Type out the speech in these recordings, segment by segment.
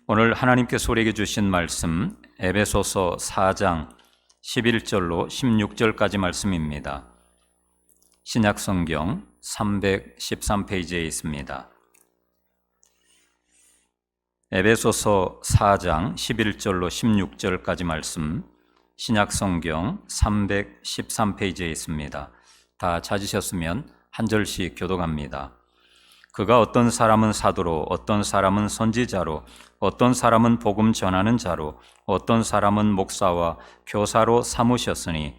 오늘 하나님께서 우리에게 주신 말씀 에베소서 4장 11절로 16절까지 말씀입니다. 신약성경 313페이지에 있습니다. 에베소서 4장 11절로 16절까지 말씀 신약성경 313페이지에 있습니다. 다 찾으셨으면 한 절씩 교독합니다. 그가 어떤 사람은 사도로, 어떤 사람은 선지자로, 어떤 사람은 복음 전하는 자로, 어떤 사람은 목사와 교사로 삼으셨으니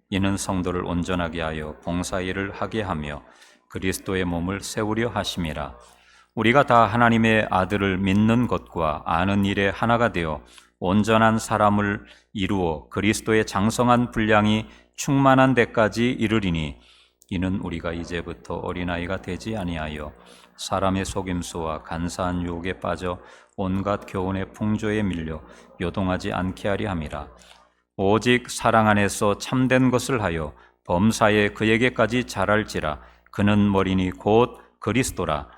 이는 성도를 온전하게 하여 봉사일을 하게 하며 그리스도의 몸을 세우려 하심이라. 우리가 다 하나님의 아들을 믿는 것과 아는 일에 하나가 되어 온전한 사람을 이루어 그리스도의 장성한 분량이 충만한 데까지 이르리니 이는 우리가 이제부터 어린아이가 되지 아니하여 사람의 속임수와 간사한 유혹에 빠져 온갖 교훈의 풍조에 밀려 요동하지 않게 하려 함이라. 오직 사랑 안에서 참된 것을 하여 범사에 그에게까지 자랄지라. 그는 머리니 곧 그리스도라.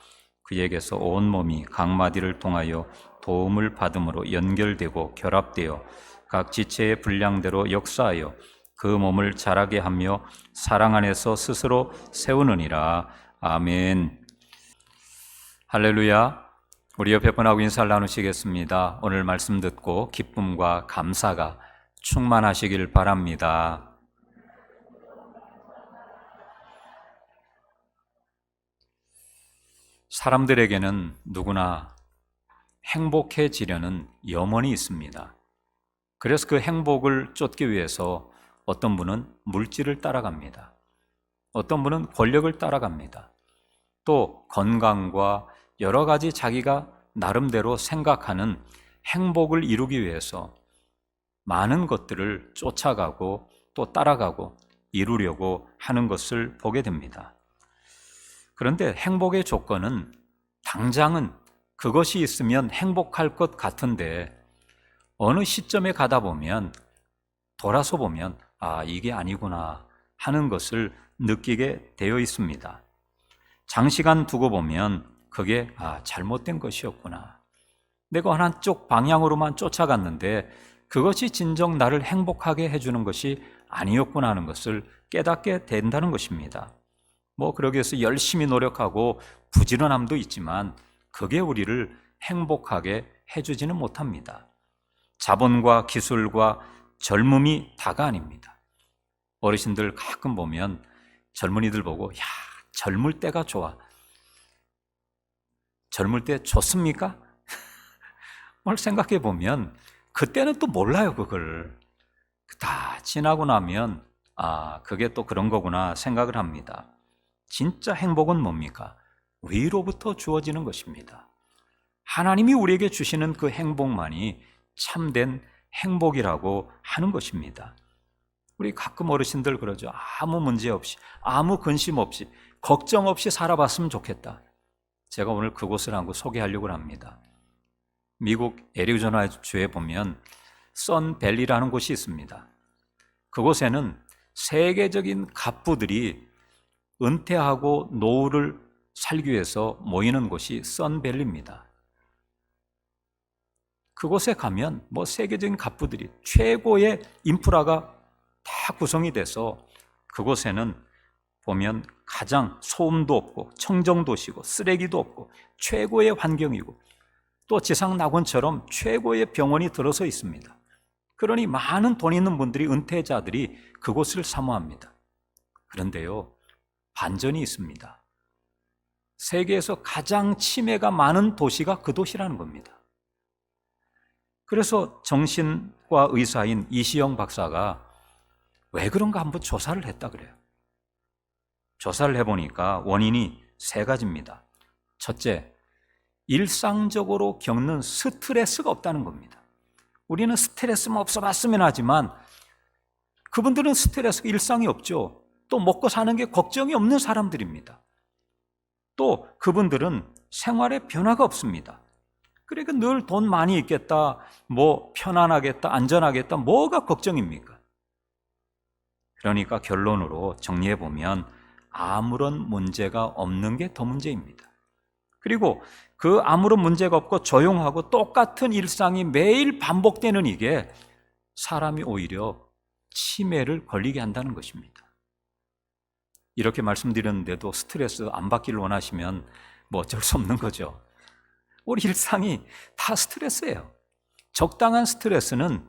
그에게서 온 몸이 각 마디를 통하여 도움을 받음으로 연결되고 결합되어 각 지체의 분량대로 역사하여 그 몸을 자라게 하며 사랑 안에서 스스로 세우느니라. 아멘. 할렐루야. 우리 옆에 분하고 인사를 나누시겠습니다. 오늘 말씀 듣고 기쁨과 감사가 충만하시길 바랍니다. 사람들에게는 누구나 행복해지려는 염원이 있습니다. 그래서 그 행복을 쫓기 위해서 어떤 분은 물질을 따라갑니다. 어떤 분은 권력을 따라갑니다. 또 건강과 여러 가지 자기가 나름대로 생각하는 행복을 이루기 위해서 많은 것들을 쫓아가고 또 따라가고 이루려고 하는 것을 보게 됩니다. 그런데 행복의 조건은 당장은 그것이 있으면 행복할 것 같은데 어느 시점에 가다 보면 돌아서 보면 이게 아니구나 하는 것을 느끼게 되어 있습니다. 장시간 두고 보면 그게 잘못된 것이었구나. 내가 한쪽 방향으로만 쫓아갔는데 그것이 진정 나를 행복하게 해주는 것이 아니었구나 하는 것을 깨닫게 된다는 것입니다. 그러기 위해서 열심히 노력하고 부지런함도 있지만 그게 우리를 행복하게 해주지는 못합니다. 자본과 기술과 젊음이 다가 아닙니다. 어르신들 가끔 보면 젊은이들 보고 젊을 때가 좋아. 젊을 때 좋습니까? 오늘 생각해 보면 그때는 또 몰라요, 그걸. 다 지나고 나면 그게 또 그런 거구나 생각을 합니다. 진짜 행복은 뭡니까? 위로부터 주어지는 것입니다. 하나님이 우리에게 주시는 그 행복만이 참된 행복이라고 하는 것입니다. 우리 가끔 어르신들 그러죠. 아무 문제 없이, 아무 근심 없이, 걱정 없이 살아봤으면 좋겠다. 제가 오늘 그곳을 한번 소개하려고 합니다. 미국 애리조나주에 보면 선밸리라는 곳이 있습니다. 그곳에는 세계적인 갑부들이 은퇴하고 노후를 살기 위해서 모이는 곳이 선밸리입니다. 그곳에 가면 세계적인 갑부들이 최고의 인프라가 다 구성이 돼서 그곳에는 보면 가장 소음도 없고 청정도시고 쓰레기도 없고 최고의 환경이고 또 지상 낙원처럼 최고의 병원이 들어서 있습니다. 그러니 많은 돈 있는 분들이 은퇴자들이 그곳을 사모합니다. 그런데요, 반전이 있습니다. 세계에서 가장 치매가 많은 도시가 그 도시라는 겁니다. 그래서 정신과 의사인 이시영 박사가 왜 그런가 한번 조사를 했다 그래요. 조사를 해보니까 원인이 세 가지입니다. 첫째, 일상적으로 겪는 스트레스가 없다는 겁니다. 우리는 스트레스만 없어봤으면 하지만 그분들은 스트레스가 일상이 없죠. 또 먹고 사는 게 걱정이 없는 사람들입니다. 또 그분들은 생활에 변화가 없습니다. 그러니까 늘 돈 많이 있겠다, 편안하겠다, 안전하겠다, 뭐가 걱정입니까? 그러니까 결론으로 정리해보면 아무런 문제가 없는 게 더 문제입니다. 그리고 그 아무런 문제가 없고 조용하고 똑같은 일상이 매일 반복되는 이게 사람이 오히려 치매를 걸리게 한다는 것입니다. 이렇게 말씀드렸는데도 스트레스 안 받기를 원하시면 뭐 어쩔 수 없는 거죠. 우리 일상이 다 스트레스예요. 적당한 스트레스는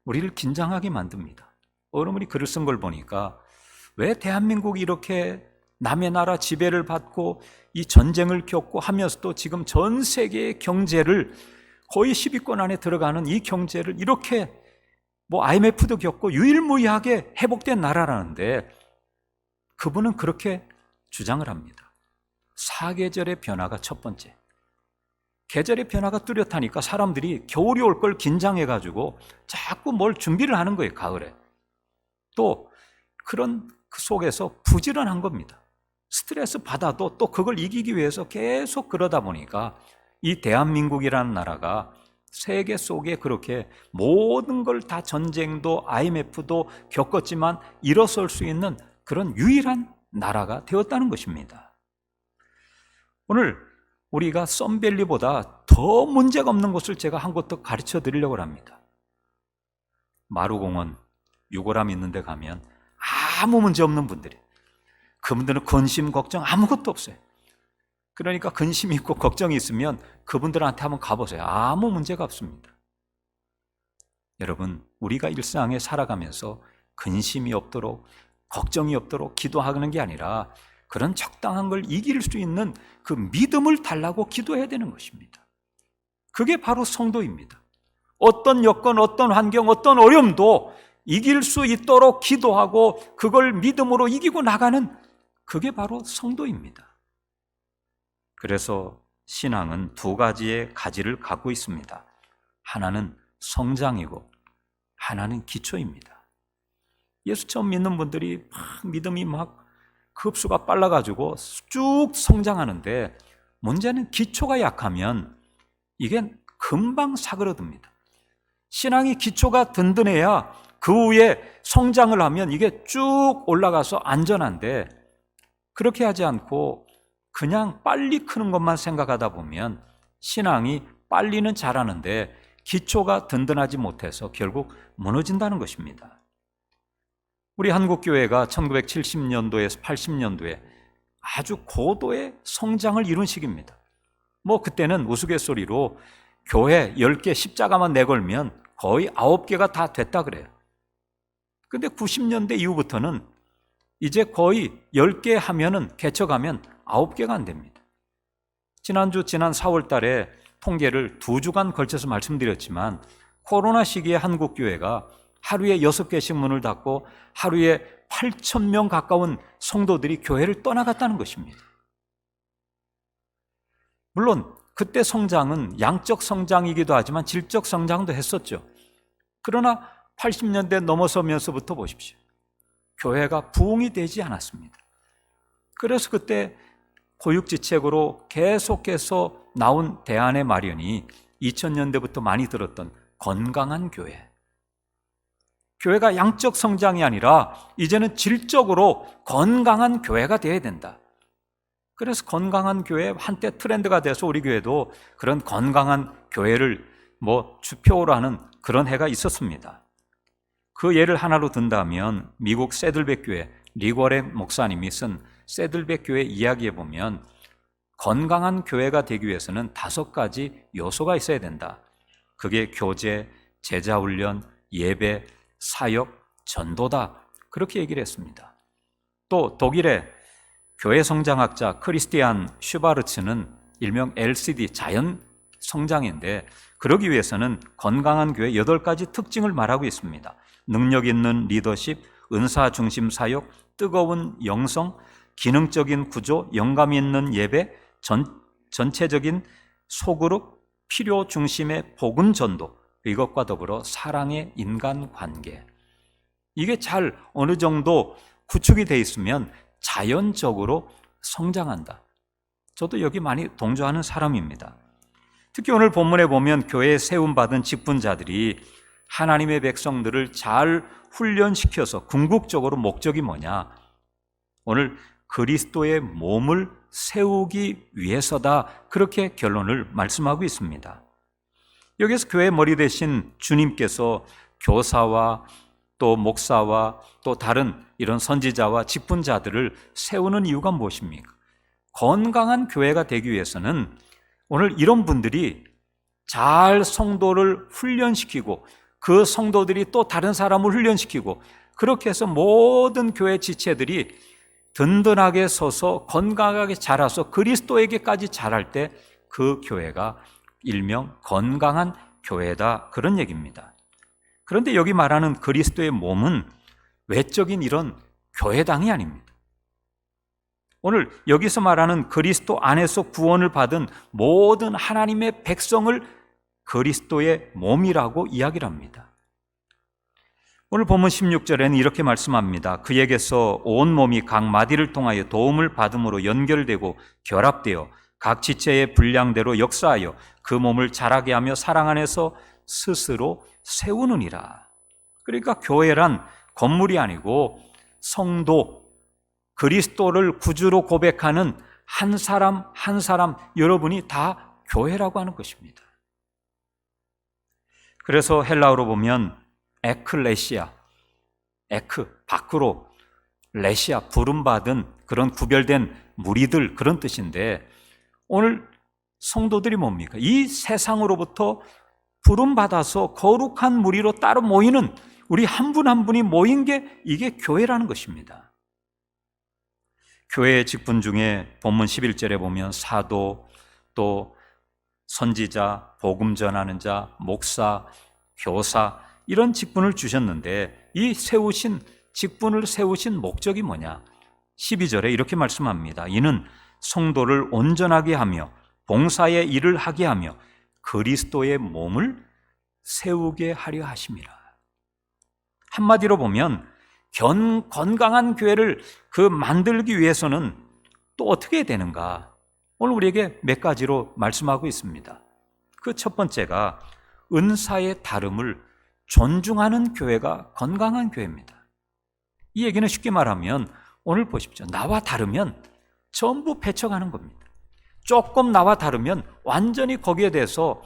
우리를 긴장하게 만듭니다. 어느 분이 글을 쓴 걸 보니까 왜 대한민국이 이렇게 남의 나라 지배를 받고 이 전쟁을 겪고 하면서도 지금 전 세계의 경제를 거의 10위권 안에 들어가는 이 경제를 이렇게 IMF도 겪고 유일무이하게 회복된 나라라는데 그분은 그렇게 주장을 합니다. 사계절의 변화가 첫 번째. 계절의 변화가 뚜렷하니까 사람들이 겨울이 올 걸 긴장해가지고 자꾸 뭘 준비를 하는 거예요, 가을에. 또 그런 그 속에서 부지런한 겁니다. 스트레스 받아도 또 그걸 이기기 위해서 계속 그러다 보니까 이 대한민국이라는 나라가 세계 속에 그렇게 모든 걸 다 전쟁도 IMF도 겪었지만 일어설 수 있는 그런 유일한 나라가 되었다는 것입니다. 오늘 우리가 썬밸리보다 더 문제가 없는 곳을 제가 한 곳 더 가르쳐 드리려고 합니다. 마루공원, 유골함 있는 데 가면 아무 문제 없는 분들이, 그분들은 근심, 걱정 아무것도 없어요. 그러니까 근심이 있고 걱정이 있으면 그분들한테 한번 가보세요. 아무 문제가 없습니다. 여러분, 우리가 일상에 살아가면서 근심이 없도록, 걱정이 없도록 기도하는 게 아니라 그런 적당한 걸 이길 수 있는 그 믿음을 달라고 기도해야 되는 것입니다. 그게 바로 성도입니다. 어떤 여건, 어떤 환경, 어떤 어려움도 이길 수 있도록 기도하고 그걸 믿음으로 이기고 나가는 그게 바로 성도입니다. 그래서 신앙은 두 가지의 가지를 갖고 있습니다. 하나는 성장이고 하나는 기초입니다. 예수 처음 믿는 분들이 믿음이 급수가 빨라가지고 쭉 성장하는데 문제는 기초가 약하면 이게 금방 사그러듭니다. 신앙이 기초가 든든해야 그 위에 성장을 하면 이게 쭉 올라가서 안전한데 그렇게 하지 않고 그냥 빨리 크는 것만 생각하다 보면 신앙이 빨리는 자라는데 기초가 든든하지 못해서 결국 무너진다는 것입니다. 우리 한국교회가 1970년도에서 80년도에 아주 고도의 성장을 이룬 시기입니다. 그때는 우스갯소리로 교회 10개 십자가만 내걸면 거의 9개가 다 됐다 그래요. 근데 90년대 이후부터는 이제 거의 10개 하면은 개척하면 9개가 안 됩니다. 지난 4월 달에 통계를 2주간 걸쳐서 말씀드렸지만 코로나 시기에 한국교회가 하루에 6개씩 문을 닫고 하루에 8,000명 가까운 성도들이 교회를 떠나갔다는 것입니다. 물론 그때 성장은 양적 성장이기도 하지만 질적 성장도 했었죠. 그러나 80년대 넘어서면서부터 보십시오. 교회가 부흥이 되지 않았습니다. 그래서 그때 고육지책으로 계속해서 나온 대안의 마련이 2000년대부터 많이 들었던 건강한 교회. 교회가 양적 성장이 아니라 이제는 질적으로 건강한 교회가 되어야 된다. 그래서 건강한 교회 한때 트렌드가 돼서 우리 교회도 그런 건강한 교회를 주표로 하는 그런 해가 있었습니다. 그 예를 하나로 든다면 미국 세들백 교회 리거렌 목사님이 쓴 세들백 교회 이야기에 보면 건강한 교회가 되기 위해서는 5가지 요소가 있어야 된다. 그게 교제, 제자훈련, 예배, 사역, 전도다. 그렇게 얘기를 했습니다. 또 독일의 교회 성장학자 크리스티안 슈바르츠는 일명 LCD 자연 성장인데 그러기 위해서는 건강한 교회 8가지 특징을 말하고 있습니다. 능력 있는 리더십, 은사 중심 사역, 뜨거운 영성, 기능적인 구조, 영감 있는 예배, 전체적인 소그룹, 필요 중심의 복음 전도, 이것과 더불어 사랑의 인간관계. 이게 잘 어느 정도 구축이 돼 있으면 자연적으로 성장한다. 저도 여기 많이 동조하는 사람입니다. 특히 오늘 본문에 보면 교회에 세움받은 직분자들이 하나님의 백성들을 잘 훈련시켜서 궁극적으로 목적이 뭐냐? 오늘 그리스도의 몸을 세우기 위해서다. 그렇게 결론을 말씀하고 있습니다. 여기서 교회 머리 대신 주님께서 교사와 또 목사와 또 다른 이런 선지자와 직분자들을 세우는 이유가 무엇입니까? 건강한 교회가 되기 위해서는 오늘 이런 분들이 잘 성도를 훈련시키고 그 성도들이 또 다른 사람을 훈련시키고 그렇게 해서 모든 교회 지체들이 든든하게 서서 건강하게 자라서 그리스도에게까지 자랄 때 그 교회가 일명 건강한 교회다, 그런 얘기입니다. 그런데 여기 말하는 그리스도의 몸은 외적인 이런 교회당이 아닙니다. 오늘 여기서 말하는 그리스도 안에서 구원을 받은 모든 하나님의 백성을 그리스도의 몸이라고 이야기를 합니다. 오늘 본문 16절에는 이렇게 말씀합니다. 그에게서 온 몸이 각 마디를 통하여 도움을 받음으로 연결되고 결합되어 각 지체의 분량대로 역사하여 그 몸을 자라게 하며 사랑 안에서 스스로 세우느니라. 그러니까 교회란 건물이 아니고 성도, 그리스도를 구주로 고백하는 한 사람 한 사람 여러분이 다 교회라고 하는 것입니다. 그래서 헬라어로 보면 에클레시아, 에크, 밖으로, 레시아, 부름받은 그런 구별된 무리들, 그런 뜻인데 오늘 성도들이 뭡니까? 이 세상으로부터 부름받아서 거룩한 무리로 따로 모이는 우리 한 분 한 분이 모인 게 이게 교회라는 것입니다. 교회의 직분 중에 본문 11절에 보면 사도, 또 선지자, 복음 전하는 자, 목사, 교사 이런 직분을 주셨는데 이 직분을 세우신 목적이 뭐냐? 12절에 이렇게 말씀합니다. 이는 성도를 온전하게 하며 봉사의 일을 하게 하며 그리스도의 몸을 세우게 하려 하심이라. 한마디로 보면 건강한 교회를 만들기 위해서는 또 어떻게 되는가? 오늘 우리에게 몇 가지로 말씀하고 있습니다. 그 첫 번째가 은사의 다름을 존중하는 교회가 건강한 교회입니다. 이 얘기는 쉽게 말하면 오늘 보십시오. 나와 다르면 전부 배척하는 겁니다. 조금 나와 다르면 완전히 거기에 대해서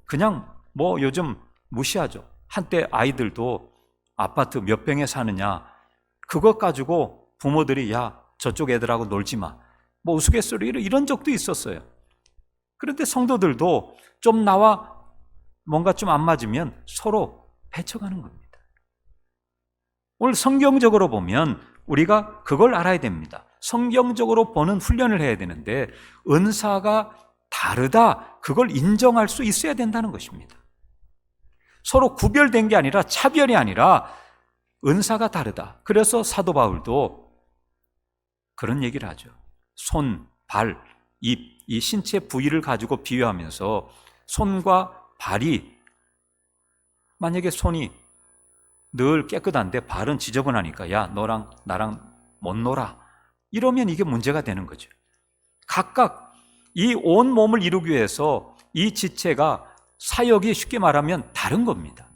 그냥 요즘 무시하죠. 한때 아이들도 아파트 몇 평에 사느냐 그것 가지고 부모들이 야 저쪽 애들하고 놀지 마 우스갯소리로 이런 적도 있었어요. 그런데 성도들도 좀 나와 뭔가 좀 안 맞으면 서로 배척하는 겁니다. 오늘 성경적으로 보면 우리가 그걸 알아야 됩니다. 성경적으로 보는 훈련을 해야 되는데 은사가 다르다, 그걸 인정할 수 있어야 된다는 것입니다. 서로 구별된 게 아니라 차별이 아니라 은사가 다르다. 그래서 사도 바울도 그런 얘기를 하죠. 손, 발, 입, 이 신체 부위를 가지고 비유하면서 손과 발이 만약에 손이 늘 깨끗한데 발은 지저분하니까 야 너랑 나랑 못 놀아 이러면 이게 문제가 되는 거죠. 각각 이 온 몸을 이루기 위해서 이 지체가 사역이 쉽게 말하면 다른 겁니다.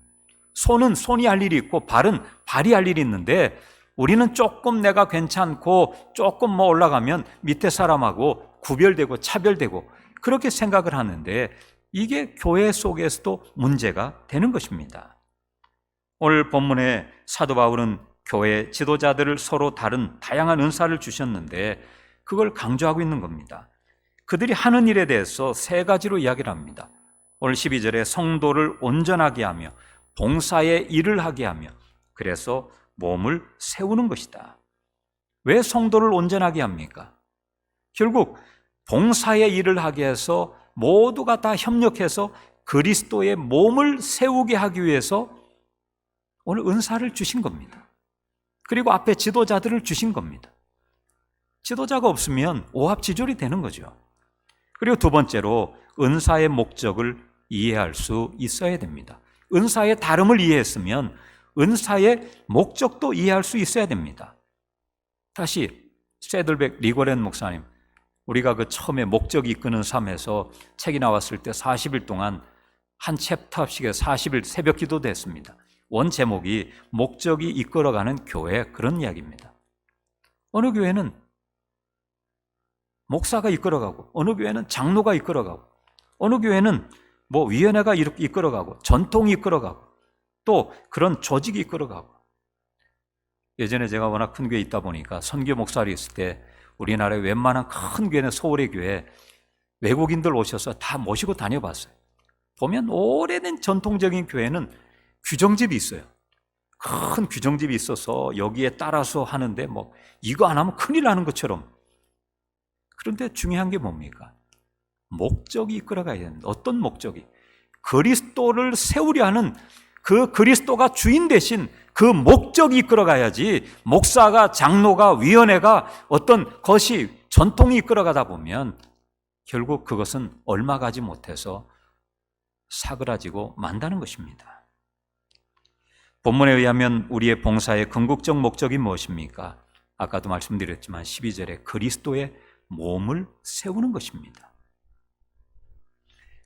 손은 손이 할 일이 있고 발은 발이 할 일이 있는데 우리는 조금 내가 괜찮고 조금 올라가면 밑에 사람하고 구별되고 차별되고 그렇게 생각을 하는데 이게 교회 속에서도 문제가 되는 것입니다. 오늘 본문에 사도 바울은 교회 지도자들을 서로 다른 다양한 은사를 주셨는데 그걸 강조하고 있는 겁니다. 그들이 하는 일에 대해서 세 가지로 이야기를 합니다. 오늘 12절에 성도를 온전하게 하며 봉사의 일을 하게 하며 그래서 몸을 세우는 것이다. 왜 성도를 온전하게 합니까? 결국 봉사의 일을 하게 해서 모두가 다 협력해서 그리스도의 몸을 세우게 하기 위해서 오늘 은사를 주신 겁니다. 그리고 앞에 지도자들을 주신 겁니다. 지도자가 없으면 오합지졸이 되는 거죠. 그리고 두 번째로 은사의 목적을 이해할 수 있어야 됩니다. 은사의 다름을 이해했으면 은사의 목적도 이해할 수 있어야 됩니다. 다시 세들백 리고렌 목사님, 우리가 처음에 목적이 이끄는 삶에서 책이 나왔을 때 40일 동안 한 챕터씩에 40일 새벽 기도도 했습니다. 원 제목이 목적이 이끌어가는 교회, 그런 이야기입니다. 어느 교회는 목사가 이끌어가고, 어느 교회는 장로가 이끌어가고, 어느 교회는 뭐 위원회가 이렇게 이끌어가고, 전통이 이끌어가고, 또 그런 조직이 이끌어가고. 예전에 제가 워낙 큰 교회에 있다 보니까 선교 목사로 있을 때 우리나라의 웬만한 큰 교회는 서울의 교회 외국인들 오셔서 다 모시고 다녀봤어요. 보면 오래된 전통적인 교회는 규정집이 있어요. 큰 규정집이 있어서 여기에 따라서 하는데 뭐 이거 안 하면 큰일 나는 것처럼. 그런데 중요한 게 뭡니까? 목적이 이끌어가야 된다. 어떤 목적이? 그리스도를 세우려 하는 그 그리스도가 주인 대신 그 목적이 이끌어가야지, 목사가, 장로가, 위원회가 어떤 것이 전통이 이끌어가다 보면 결국 그것은 얼마 가지 못해서 사그라지고 만다는 것입니다. 본문에 의하면 우리의 봉사의 궁극적 목적이 무엇입니까? 아까도 말씀드렸지만 12절에 그리스도의 몸을 세우는 것입니다.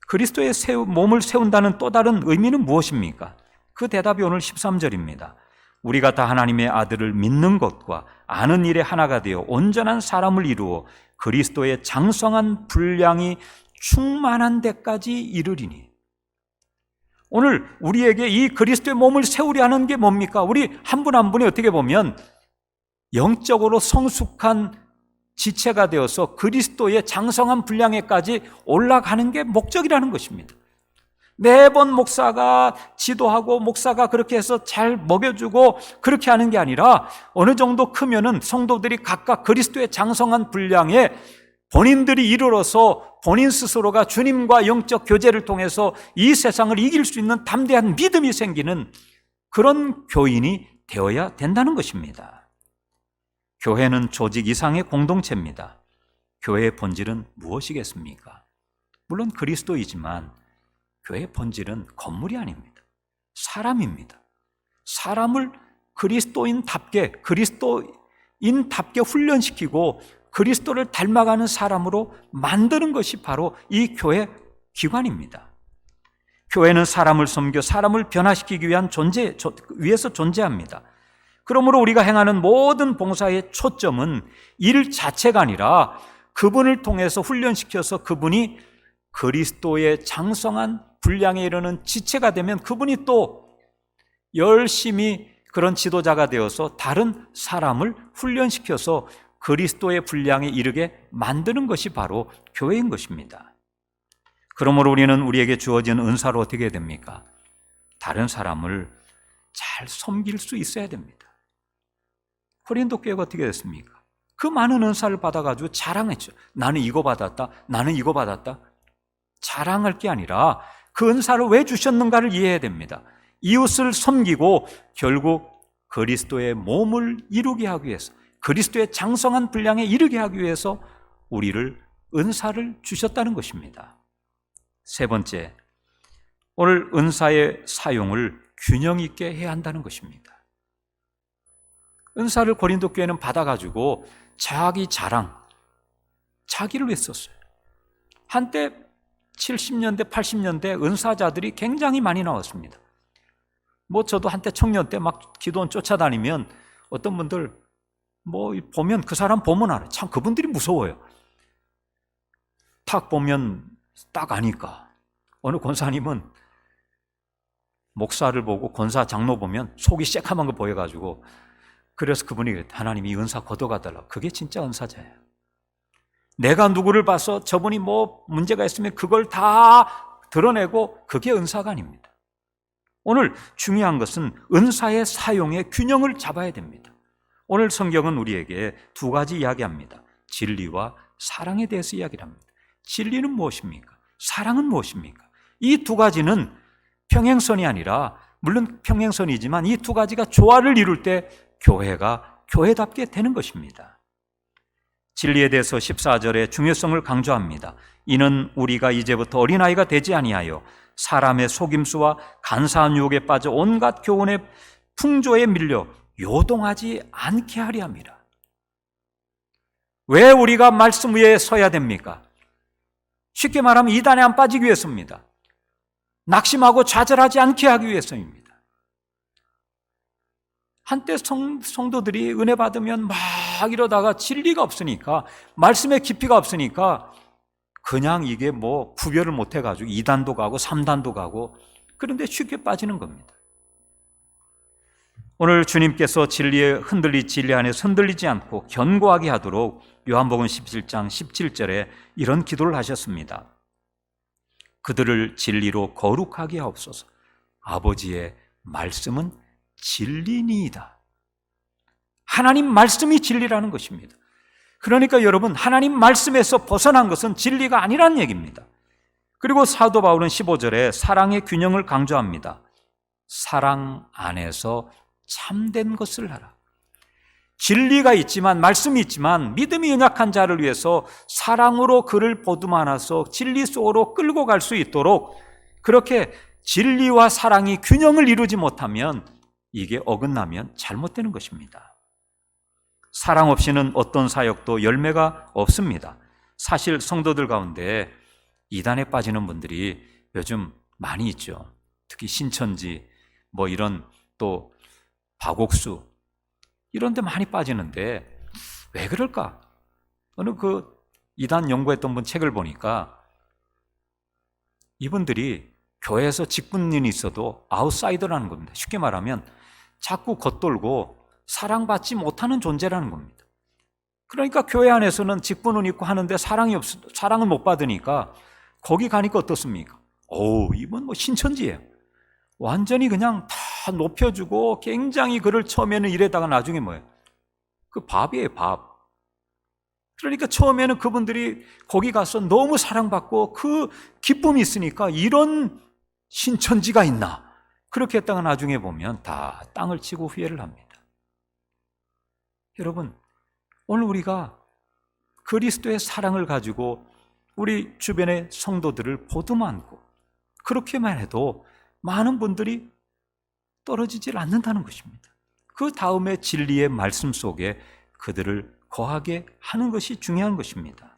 그리스도의 몸을 세운다는 또 다른 의미는 무엇입니까? 그 대답이 오늘 13절입니다. 우리가 다 하나님의 아들을 믿는 것과 아는 일에 하나가 되어 온전한 사람을 이루어 그리스도의 장성한 분량이 충만한 데까지 이르리니. 오늘 우리에게 이 그리스도의 몸을 세우려 하는 게 뭡니까? 우리 한 분 한 분이 어떻게 보면 영적으로 성숙한 지체가 되어서 그리스도의 장성한 분량에까지 올라가는 게 목적이라는 것입니다. 매번 목사가 지도하고 목사가 그렇게 해서 잘 먹여주고 그렇게 하는 게 아니라 어느 정도 크면은 성도들이 각각 그리스도의 장성한 분량에 본인들이 이르러서 본인 스스로가 주님과 영적 교제를 통해서 이 세상을 이길 수 있는 담대한 믿음이 생기는 그런 교인이 되어야 된다는 것입니다. 교회는 조직 이상의 공동체입니다. 교회의 본질은 무엇이겠습니까? 물론 그리스도이지만 교회의 본질은 건물이 아닙니다. 사람입니다. 사람을 그리스도인답게 훈련시키고 그리스도를 닮아가는 사람으로 만드는 것이 바로 이 교회 기관입니다. 교회는 사람을 섬겨 사람을 변화시키기 위해서 존재합니다. 그러므로 우리가 행하는 모든 봉사의 초점은 일 자체가 아니라 그분을 통해서 훈련시켜서 그분이 그리스도의 장성한 분량에 이르는 지체가 되면 그분이 또 열심히 그런 지도자가 되어서 다른 사람을 훈련시켜서 그리스도의 분량에 이르게 만드는 것이 바로 교회인 것입니다. 그러므로 우리는 우리에게 주어진 은사로 어떻게 해야 됩니까? 다른 사람을 잘 섬길 수 있어야 됩니다. 고린도 교회가 어떻게 됐습니까? 그 많은 은사를 받아가지고 자랑했죠. 나는 이거 받았다. 나는 이거 받았다. 자랑할 게 아니라 그 은사를 왜 주셨는가를 이해해야 됩니다. 이웃을 섬기고 결국 그리스도의 몸을 이루게 하기 위해서, 그리스도의 장성한 분량에 이르게 하기 위해서 우리를 은사를 주셨다는 것입니다. 세 번째, 오늘 은사의 사용을 균형 있게 해야 한다는 것입니다. 은사를 고린도 교회는 받아가지고 자기 자랑, 자기를 위해 썼어요. 한때 70년대, 80년대 은사자들이 굉장히 많이 나왔습니다. 저도 한때 청년 때 막 기도원 쫓아다니면 어떤 분들 보면 그 사람 보면 알아요. 참 그분들이 무서워요. 탁 보면 딱 아니까. 어느 권사님은 목사를 보고 권사 장로 보면 속이 새카만 거 보여가지고 그래서 그분이 그랬다. 하나님 이 은사 걷어가달라. 그게 진짜 은사자예요. 내가 누구를 봐서 저분이 문제가 있으면 그걸 다 드러내고 그게 은사가 아닙니다. 오늘 중요한 것은 은사의 사용의 균형을 잡아야 됩니다. 오늘 성경은 우리에게 두 가지 이야기합니다. 진리와 사랑에 대해서 이야기를 합니다. 진리는 무엇입니까? 사랑은 무엇입니까? 이 두 가지는 평행선이 아니라, 물론 평행선이지만 이 두 가지가 조화를 이룰 때 교회가 교회답게 되는 것입니다. 진리에 대해서 14절의 중요성을 강조합니다. 이는 우리가 이제부터 어린아이가 되지 아니하여 사람의 속임수와 간사한 유혹에 빠져 온갖 교훈의 풍조에 밀려 요동하지 않게 하려 함이라. 왜 우리가 말씀 위에 서야 됩니까? 쉽게 말하면 이단에 안 빠지기 위해서입니다. 낙심하고 좌절하지 않게 하기 위해서입니다. 한때 성도들이 은혜 받으면 막 이러다가 진리가 없으니까, 말씀의 깊이가 없으니까 그냥 이게 뭐 구별을 못 해가지고 2단도 가고 3단도 가고, 그런데 쉽게 빠지는 겁니다. 오늘 주님께서 진리 안에서 흔들리지 않고 견고하게 하도록 요한복음 17장 17절에 이런 기도를 하셨습니다. 그들을 진리로 거룩하게 하옵소서. 아버지의 말씀은 진리니이다. 하나님 말씀이 진리라는 것입니다. 그러니까 여러분, 하나님 말씀에서 벗어난 것은 진리가 아니라는 얘기입니다. 그리고 사도 바울은 15절에 사랑의 균형을 강조합니다. 사랑 안에서 참된 것을 하라. 진리가 있지만, 말씀이 있지만 믿음이 연약한 자를 위해서 사랑으로 그를 보듬어안아서 진리 속으로 끌고 갈 수 있도록, 그렇게 진리와 사랑이 균형을 이루지 못하면 이게 어긋나면 잘못되는 것입니다. 사랑 없이는 어떤 사역도 열매가 없습니다. 사실 성도들 가운데 이단에 빠지는 분들이 요즘 많이 있죠. 특히 신천지, 뭐 이런 또 박옥수, 이런 데 많이 빠지는데 왜 그럴까? 어느 그 이단 연구했던 분 책을 보니까 이분들이 교회에서 직분인이 있어도 아웃사이더라는 겁니다. 쉽게 말하면 자꾸 겉돌고 사랑받지 못하는 존재라는 겁니다. 그러니까 교회 안에서는 직분은 있고 하는데 사랑을 못 받으니까 거기 가니까 어떻습니까? 이분 뭐 신천지예요. 완전히 그냥 다 높여주고 굉장히 그를 처음에는 이래다가 나중에 뭐예요? 그 밥이에요, 밥. 그러니까 처음에는 그분들이 거기 가서 너무 사랑받고 그 기쁨이 있으니까 이런 신천지가 있나? 그렇게 했다가 나중에 보면 다 땅을 치고 후회를 합니다. 여러분, 오늘 우리가 그리스도의 사랑을 가지고 우리 주변의 성도들을 보듬어 안고 그렇게만 해도 많은 분들이 떨어지질 않는다는 것입니다. 그 다음에 진리의 말씀 속에 그들을 거하게 하는 것이 중요한 것입니다.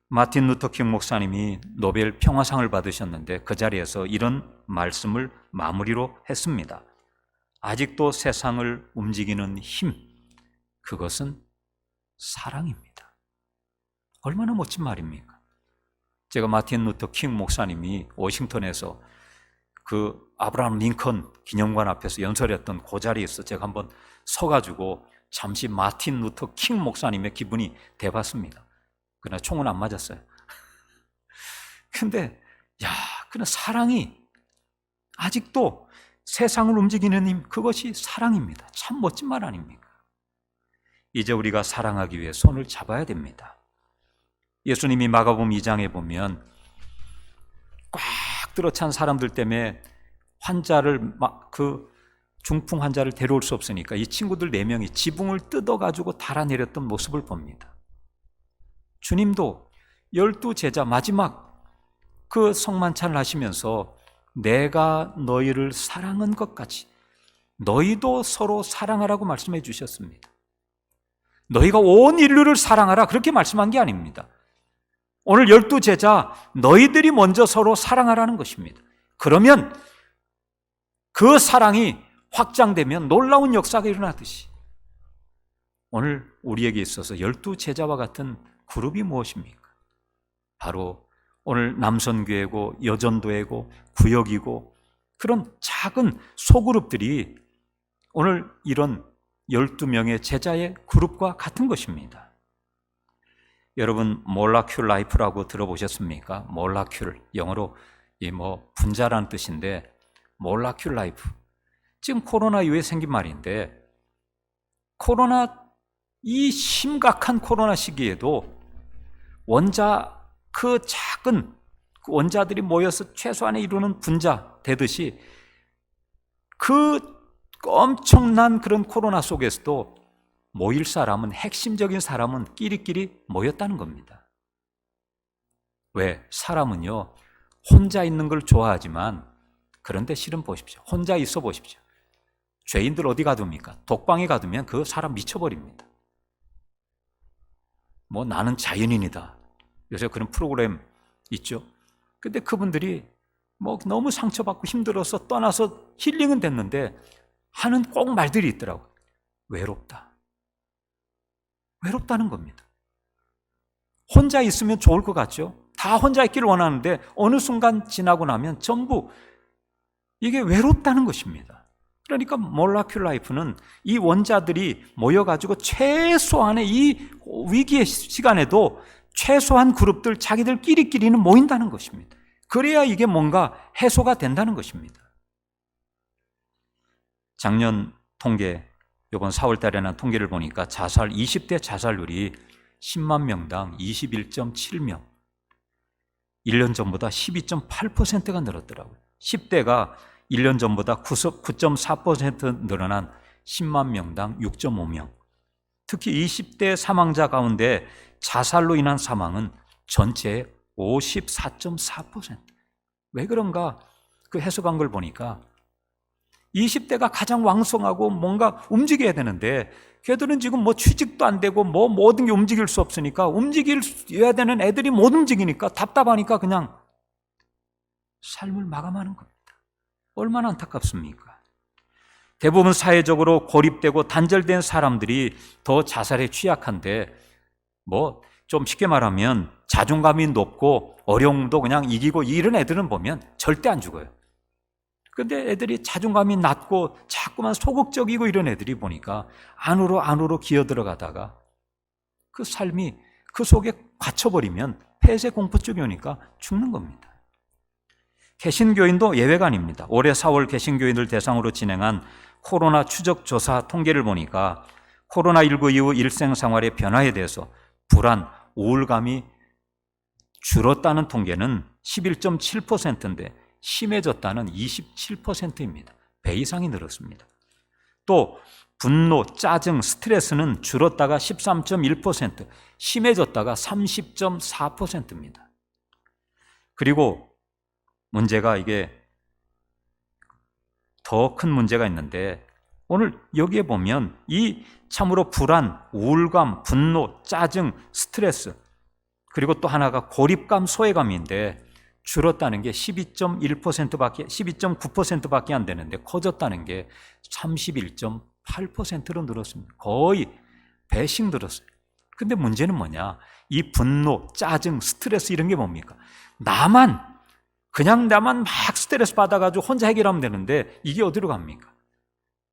마틴 루터 킹 목사님이 노벨 평화상을 받으셨는데 그 자리에서 이런 말씀을 마무리로 했습니다. 아직도 세상을 움직이는 힘, 그것은 사랑입니다. 얼마나 멋진 말입니까? 제가 마틴 루터 킹 목사님이 워싱턴에서 그 아브라함 링컨 기념관 앞에서 연설했던 그 자리에서 제가 한번 서가지고 잠시 마틴 루터 킹 목사님의 기분이 돼봤습니다. 그러나 총은 안 맞았어요. 근데 그런 사랑이 아직도 세상을 움직이는 힘, 그것이 사랑입니다. 참 멋진 말 아닙니까? 이제 우리가 사랑하기 위해 손을 잡아야 됩니다. 예수님이 마가복음 2장에 보면 꽉 들어찬 사람들 때문에 중풍 환자를 데려올 수 없으니까 이 친구들 4명이 지붕을 뜯어가지고 달아내렸던 모습을 봅니다. 주님도 12제자 마지막 그 성만찬을 하시면서 내가 너희를 사랑한 것 같이 너희도 서로 사랑하라고 말씀해 주셨습니다. 너희가 온 인류를 사랑하라 그렇게 말씀한 게 아닙니다. 오늘 12제자 너희들이 먼저 서로 사랑하라는 것입니다. 그러면 그 사랑이 확장되면 놀라운 역사가 일어나듯이 오늘 우리에게 있어서 12제자와 같은 그룹이 무엇입니까? 바로 오늘 남선교회고 여전도회고 구역이고 그런 작은 소그룹들이 오늘 이런 12명의 제자의 그룹과 같은 것입니다. 여러분 몰라큘 라이프라고 들어보셨습니까? 몰라큘, 영어로 분자라는 뜻인데 몰라큘 라이프. 지금 코로나 이후에 생긴 말인데 이 심각한 코로나 시기에도 그 작은 원자들이 모여서 최소한에 이루는 분자 되듯이 그 엄청난 그런 코로나 속에서도 모일 사람은, 핵심적인 사람은 끼리끼리 모였다는 겁니다. 왜? 사람은요 혼자 있는 걸 좋아하지만 그런데 실은 보십시오. 혼자 있어 보십시오. 죄인들 어디 가둡니까? 독방에 가두면 그 사람 미쳐버립니다. 나는 자연인이다. 요새 그런 프로그램 있죠. 근데 그분들이 너무 상처받고 힘들어서 떠나서 힐링은 됐는데 하는 꼭 말들이 있더라고요. 외롭다. 외롭다는 겁니다. 혼자 있으면 좋을 것 같죠? 다 혼자 있기를 원하는데 어느 순간 지나고 나면 전부 이게 외롭다는 것입니다. 그러니까 몰라큘 라이프는 이 원자들이 모여가지고 최소한의 이 위기의 시간에도 최소한 그룹들 자기들끼리는 모인다는 것입니다. 그래야 이게 뭔가 해소가 된다는 것입니다. 작년 통계, 이번 4월 달에 난 통계를 보니까 20대 자살률이 10만 명당 21.7명. 1년 전보다 12.8%가 늘었더라고요. 10대가 1년 전보다 9.4% 늘어난 10만 명당 6.5명. 특히 20대 사망자 가운데 자살로 인한 사망은 전체의 54.4%. 왜 그런가? 그 해석한 걸 보니까 20대가 가장 왕성하고 뭔가 움직여야 되는데 걔들은 지금 뭐 취직도 안 되고 뭐 모든 게 움직일 수 없으니까 움직여야 되는 애들이 못 움직이니까 답답하니까 그냥 삶을 마감하는 겁니다. 얼마나 안타깝습니까? 대부분 사회적으로 고립되고 단절된 사람들이 더 자살에 취약한데 뭐 좀 쉽게 말하면 자존감이 높고 어려움도 그냥 이기고 이런 애들은 보면 절대 안 죽어요. 근데 애들이 자존감이 낮고 자꾸만 소극적이고 이런 애들이 보니까 안으로 기어 들어가다가 그 삶이 그 속에 갇혀버리면 폐쇄 공포증이 오니까 죽는 겁니다. 개신교인도 예외가 아닙니다. 올해 4월 개신교인들 대상으로 진행한 코로나 추적 조사 통계를 보니까 코로나19 이후 일생생활의 변화에 대해서 불안, 우울감이 줄었다는 통계는 11.7%인데 심해졌다는 27%입니다. 배 이상이 늘었습니다. 또 분노, 짜증, 스트레스는 줄었다가 13.1%, 심해졌다가 30.4%입니다. 그리고 문제가 이게 더 큰 문제가 있는데 오늘 여기에 보면 이 참으로 불안, 우울감, 분노, 짜증, 스트레스 그리고 또 하나가 고립감, 소외감인데 줄었다는 게 12.9%밖에 안 되는데 커졌다는 게 31.8%로 늘었습니다. 거의 배씩 늘었어요. 근데 문제는 뭐냐? 이 분노, 짜증, 스트레스 이런 게 뭡니까? 나만 막 스트레스 받아가지고 혼자 해결하면 되는데 이게 어디로 갑니까?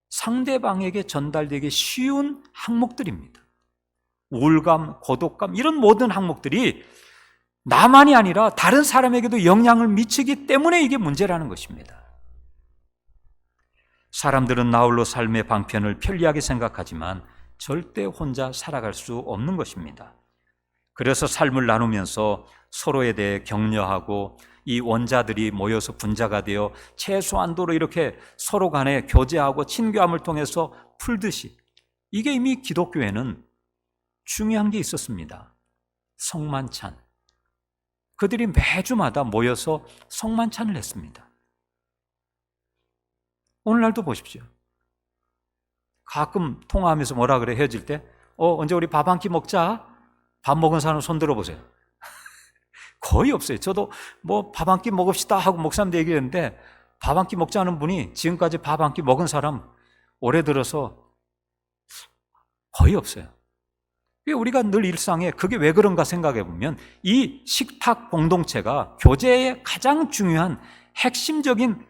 상대방에게 전달되기 쉬운 항목들입니다. 우울감, 고독감 이런 모든 항목들이 나만이 아니라 다른 사람에게도 영향을 미치기 때문에 이게 문제라는 것입니다. 사람들은 나홀로 삶의 방편을 편리하게 생각하지만 절대 혼자 살아갈 수 없는 것입니다. 그래서 삶을 나누면서 서로에 대해 격려하고 이 원자들이 모여서 분자가 되어 최소한도로 이렇게 서로 간에 교제하고 친교함을 통해서 풀듯이 이게 이미 기독교에는 중요한 게 있었습니다. 성만찬. 그들이 매주마다 모여서 성만찬을 했습니다. 오늘날도 보십시오. 가끔 통화하면서 뭐라 그래 헤어질 때 언제 우리 밥 한 끼 먹자. 밥 먹은 사람 손 들어보세요. 거의 없어요. 저도 뭐 밥 한 끼 먹읍시다 하고 목사님도 얘기했는데 밥 한 끼 먹자는 분이 지금까지 밥 한 끼 먹은 사람 올해 들어서 거의 없어요. 우리가 늘 일상에 그게 왜 그런가 생각해 보면 이 식탁 공동체가 교제의 가장 중요한 핵심적인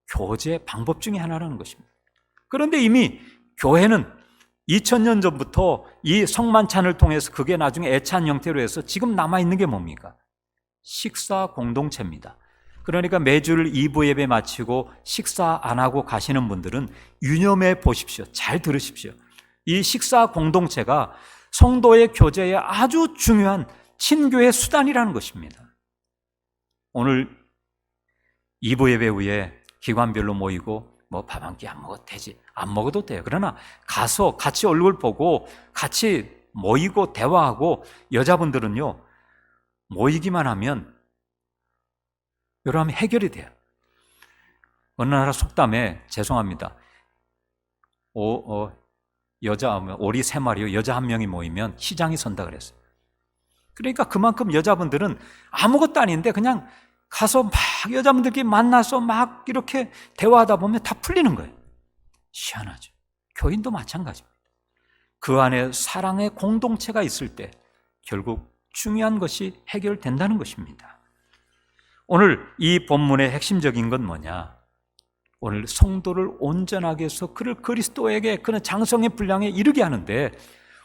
교제 방법 중에 하나라는 것입니다. 그런데 이미 교회는 2000년 전부터 이 성만찬을 통해서 그게 나중에 애찬 형태로 해서 지금 남아있는 게 뭡니까? 식사 공동체입니다. 그러니까 매주를 2부 예배 마치고 식사 안 하고 가시는 분들은 유념해 보십시오. 잘 들으십시오. 이 식사 공동체가 성도의 교제에 아주 중요한 친교의 수단이라는 것입니다. 오늘 2부 예배 후에 기관별로 모이고 뭐 밥 한 끼 안 먹어도 되지. 안 먹어도 돼요. 그러나 가서 같이 얼굴 보고 같이 모이고 대화하고 여자분들은요. 모이기만 하면 여러분 해결이 돼요. 어느 나라 속담에 죄송합니다. 여자 오리 3마리 여자 1명이 모이면 시장이 선다 그랬어요. 그러니까 그만큼 여자분들은 아무것도 아닌데 그냥 가서 막 여자분들끼리 만나서 막 이렇게 대화하다 보면 다 풀리는 거예요. 희한하죠. 교인도 마찬가지입니다. 그 안에 사랑의 공동체가 있을 때 결국 중요한 것이 해결된다는 것입니다. 오늘 이 본문의 핵심적인 건 뭐냐? 오늘 성도를 온전하게 해서 그를 그리스도에게 그는 장성의 분량에 이르게 하는데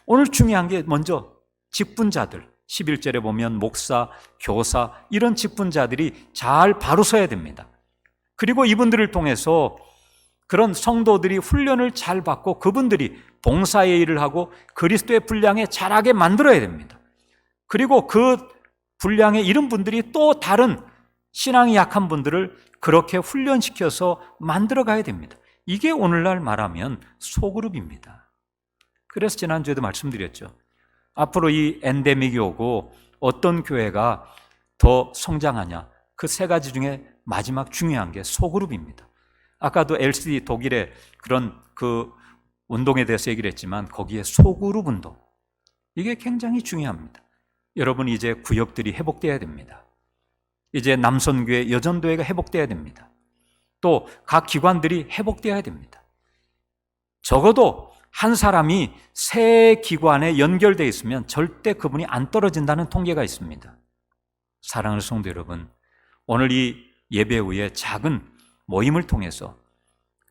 오늘 중요한 게 먼저 직분자들, 11절에 보면 목사, 교사 이런 직분자들이 잘 바로 서야 됩니다. 그리고 이분들을 통해서 그런 성도들이 훈련을 잘 받고 그분들이 봉사의 일을 하고 그리스도의 분량에 자라게 만들어야 됩니다. 그리고 그 분량에 이른 분들이 또 다른 신앙이 약한 분들을 그렇게 훈련시켜서 만들어 가야 됩니다. 이게 오늘날 말하면 소그룹입니다. 그래서 지난주에도 말씀드렸죠. 앞으로 이 엔데믹이 오고 어떤 교회가 더 성장하냐, 그 세 가지 중에 마지막 중요한 게 소그룹입니다. 아까도 LCD 독일의 그런 그 운동에 대해서 얘기를 했지만 거기에 소그룹 운동, 이게 굉장히 중요합니다. 여러분 이제 구역들이 회복돼야 됩니다. 이제 남선교회, 여전도회가 회복돼야 됩니다. 또 각 기관들이 회복돼야 됩니다. 적어도 한 사람이 세 기관에 연결되어 있으면 절대 그분이 안 떨어진다는 통계가 있습니다. 사랑하는 성도 여러분, 오늘 이 예배 후에 작은 모임을 통해서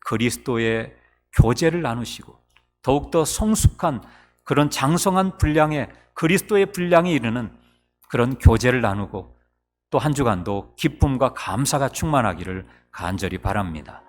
그리스도의 교제를 나누시고 더욱더 성숙한 그런 장성한 분량의 그리스도의 분량에 이르는 그런 교제를 나누고 또 한 주간도 기쁨과 감사가 충만하기를 간절히 바랍니다.